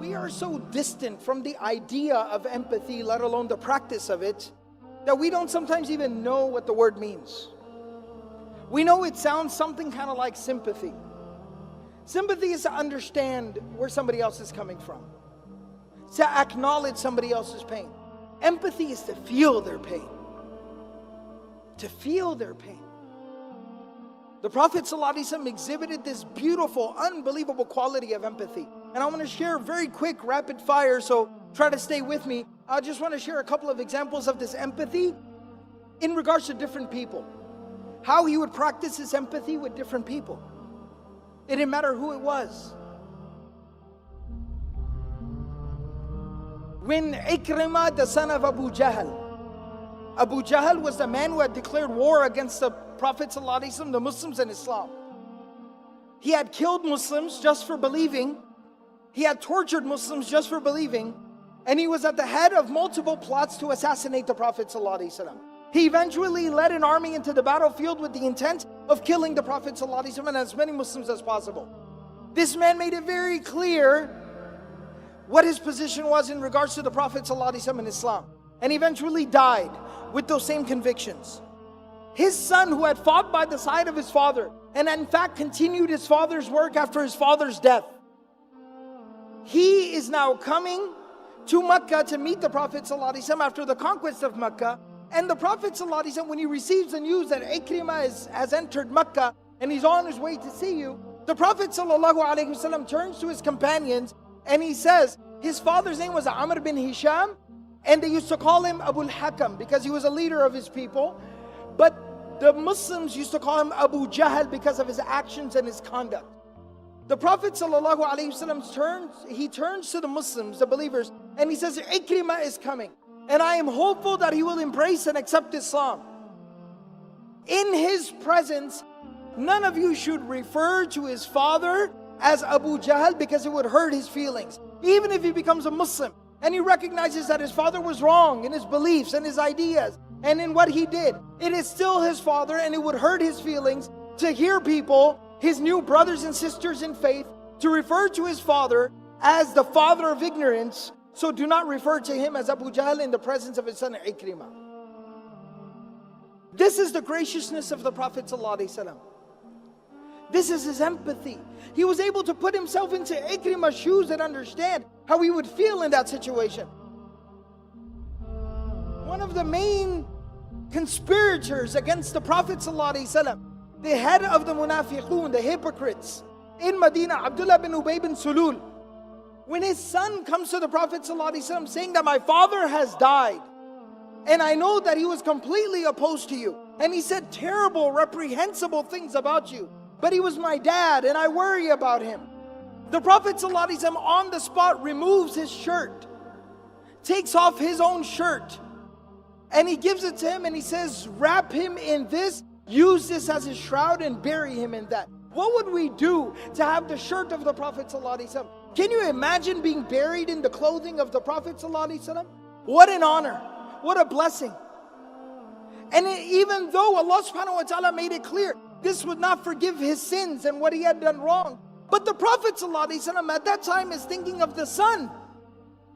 we are so distant from the idea of empathy, let alone the practice of it, that we don't sometimes even know what the word means. We know it sounds something kind of like sympathy. Sympathy is to understand where somebody else is coming from, to acknowledge somebody else's pain. Empathy is to feel their pain. To feel their pain. The Prophet ﷺ exhibited this beautiful, unbelievable quality of empathy. And I want to share very quick, rapid fire, so try to stay with me. I just want to share a couple of examples of this empathy in regards to different people. How he would practice his empathy with different people. It didn't matter who it was. When Ikrimah, the son of Abu Jahl was the man who had declared war against the Prophet ﷺ, the Muslims and Islam. He had killed Muslims just for believing. He had tortured Muslims just for believing. And he was at the head of multiple plots to assassinate the Prophet ﷺ. He eventually led an army into the battlefield with the intent of killing the Prophet ﷺ and as many Muslims as possible. This man made it very clear what his position was in regards to the Prophet ﷺ and Islam. And eventually died with those same convictions. His son, who had fought by the side of his father and in fact continued his father's work after his father's death, he is now coming to Mecca to meet the Prophet ﷺ after the conquest of Mecca. And the Prophet ﷺ, when he receives the news that Ikrimah has entered Mecca and he's on his way to see you, the Prophet ﷺ turns to his companions and he says, his father's name was Amr bin Hisham, and they used to call him Abu al-Hakam because he was a leader of his people. But the Muslims used to call him Abu Jahl because of his actions and his conduct. The Prophet ﷺ turns to the Muslims, the believers, and he says, Ikrimah is coming. And I am hopeful that he will embrace and accept Islam. In his presence, none of you should refer to his father as Abu Jahl because it would hurt his feelings. Even if he becomes a Muslim and he recognizes that his father was wrong in his beliefs and his ideas and in what he did, it is still his father and it would hurt his feelings to hear people, his new brothers and sisters in faith, to refer to his father as the father of ignorance. So do not refer to him as Abu Jahl in the presence of his son Ikrimah. This is the graciousness of the Prophet ﷺ. This is his empathy. He was able to put himself into Ikrimah's shoes and understand how he would feel in that situation. One of the main conspirators against the Prophet ﷺ, the head of the Munafiqun, the hypocrites in Medina, Abdullah bin Ubay bin Sulul, when his son comes to the Prophet ﷺ saying that my father has died and I know that he was completely opposed to you and he said terrible, reprehensible things about you, but he was my dad and I worry about him. The Prophet ﷺ on the spot removes his shirt, takes off his own shirt, and he gives it to him and he says, wrap him in this, use this as his shroud and bury him in that. What would we do to have the shirt of the Prophet ﷺ? Can you imagine being buried in the clothing of the Prophet ﷺ? What an honor, what a blessing. And even though Allah subhanahu wa ta'ala made it clear, this would not forgive his sins and what he had done wrong. But the Prophet ﷺ at that time is thinking of the son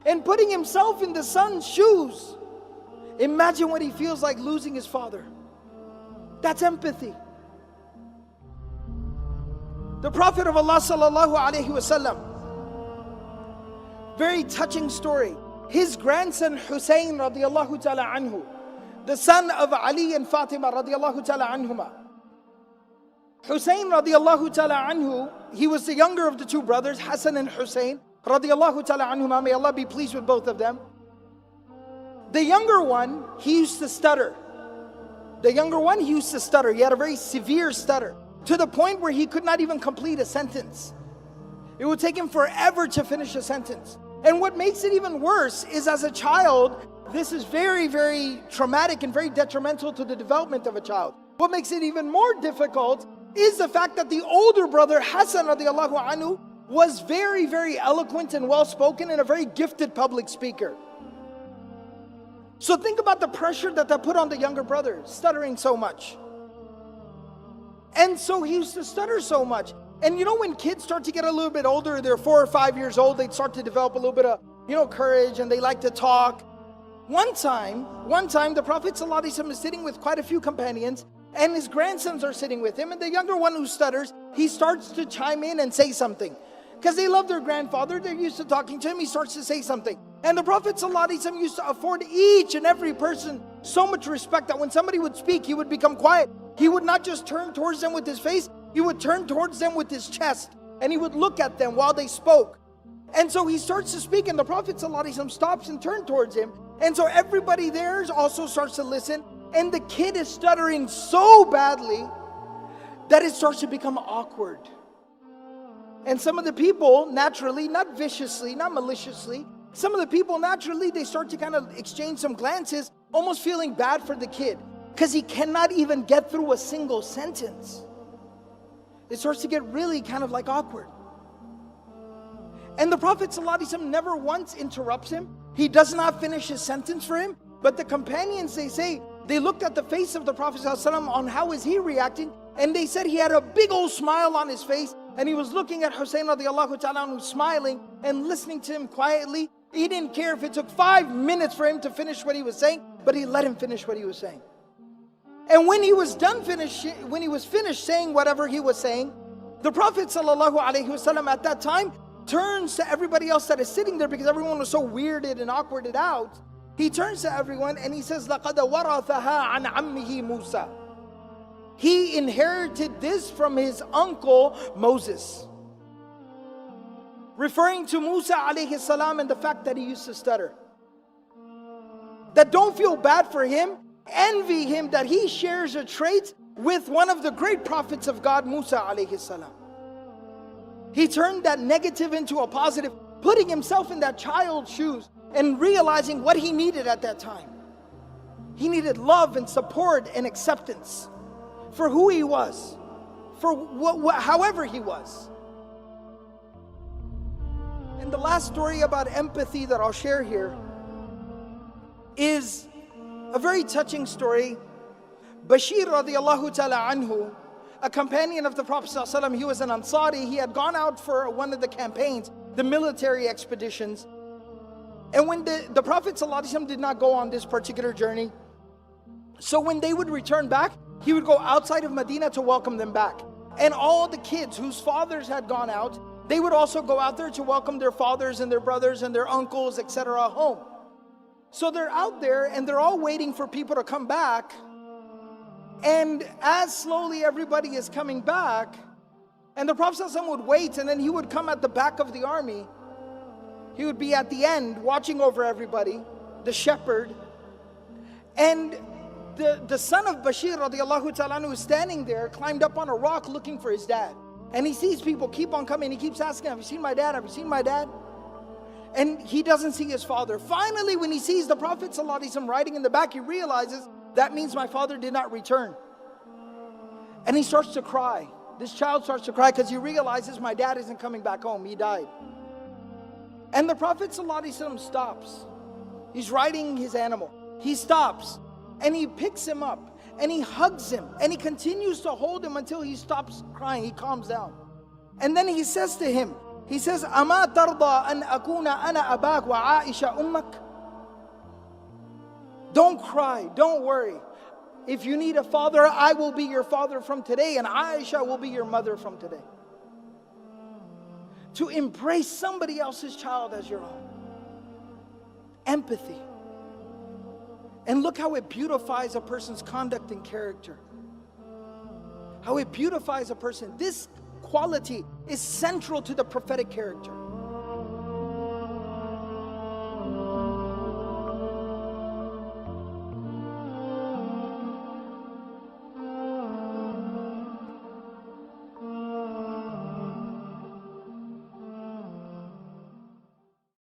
and putting himself in the son's shoes. Imagine what he feels like losing his father. That's empathy. The Prophet of Allah sallallahu alaihi wasallam, very touching story. His grandson Hussein radiallahu ta'ala anhu, the son of Ali and Fatima radiallahu ta'ala anhuma. Hussein radiallahu ta'ala anhu, he was the younger of the two brothers, Hassan and Hussein radiallahu ta'ala anhuma. May Allah be pleased with both of them. The younger one, he used to stutter. The younger one, he used to stutter. He had a very severe stutter, to the point where he could not even complete a sentence. It would take him forever to finish a sentence. And what makes it even worse is, as a child, this is very, very traumatic and very detrimental to the development of a child. What makes it even more difficult is the fact that the older brother, Hassan radiallahu anhu, was very, very eloquent and well-spoken and a very gifted public speaker. So think about the pressure that put on the younger brother, stuttering so much. And so he used to stutter so much. And you know, when kids start to get a little bit older, they're 4 or 5 years old, they start to develop a little bit of, courage, and they like to talk. One time, the Prophet ﷺ is sitting with quite a few companions, and his grandsons are sitting with him, and the younger one who stutters, he starts to chime in and say something. Because they love their grandfather, they're used to talking to him, he starts to say something. And the Prophet ﷺ used to afford each and every person so much respect that when somebody would speak, he would become quiet. He would not just turn towards them with his face, he would turn towards them with his chest, and he would look at them while they spoke. And so he starts to speak, and the Prophet ﷺ stops and turns towards him. And so everybody there also starts to listen, and the kid is stuttering so badly that it starts to become awkward. And some of the people naturally, not viciously, not maliciously, some of the people naturally, they start to kind of exchange some glances, almost feeling bad for the kid, because he cannot even get through a single sentence. It starts to get really kind of like awkward. And the Prophet ﷺ never once interrupts him. He does not finish his sentence for him. But the companions, they say, they looked at the face of the Prophet ﷺ on how is he reacting, and they said he had a big old smile on his face, and he was looking at Hussein radiallahu ta'ala anhu, smiling and listening to him quietly. He didn't care if it took 5 minutes for him to finish what he was saying, but he let him finish what he was saying. And when he was finished saying whatever he was saying, the Prophet ﷺ at that time turns to everybody else that is sitting there, because everyone was so weirded and awkwarded out. He turns to everyone and he says, لَقَدْ وَرَثَهَا عَنْ عَمِّهِ مُوسَى. He inherited this from his uncle Moses. Referring to Musa alayhi salam and the fact that he used to stutter. That don't feel bad for him, envy him that he shares a trait with one of the great prophets of God, Musa alayhi salam. He turned that negative into a positive, putting himself in that child's shoes and realizing what he needed at that time. He needed love and support and acceptance for who he was, for however he was. And the last story about empathy that I'll share here is a very touching story. Bashir radiallahu ta'ala anhu, a companion of the Prophet ﷺ, he was an Ansari. He had gone out for one of the campaigns, the military expeditions. And when the Prophet ﷺ did not go on this particular journey, so when they would return back, he would go outside of Medina to welcome them back. And all the kids whose fathers had gone out, they would also go out there to welcome their fathers and their brothers and their uncles, etc. home. So they're out there and they're all waiting for people to come back. And as slowly everybody is coming back, and the Prophet ﷺ would wait, and then he would come at the back of the army. He would be at the end watching over everybody, the shepherd. And the son of Bashir radiallahu ta'ala anhu is standing there, climbed up on a rock looking for his dad. And he sees people keep on coming. He keeps asking, have you seen my dad? Have you seen my dad? And he doesn't see his father. Finally, when he sees the Prophet ﷺ riding in the back, he realizes, that means my father did not return. And he starts to cry. This child starts to cry because he realizes my dad isn't coming back home. He died. And the Prophet ﷺ stops. He's riding his animal. He stops and he picks him up and he hugs him and he continues to hold him until he stops crying. He calms down. And then he says to him, he says, أَمَا تَرْضَى أَنْ أَكُونَ أَنَا أَبَاكَ وَعَائِشَ أُمَّكَ. Don't cry, don't worry. If you need a father, I will be your father from today, and Aisha will be your mother from today. To embrace somebody else's child as your own. Empathy. And look how it beautifies a person's conduct and character. How it beautifies a person. This quality is central to the prophetic character.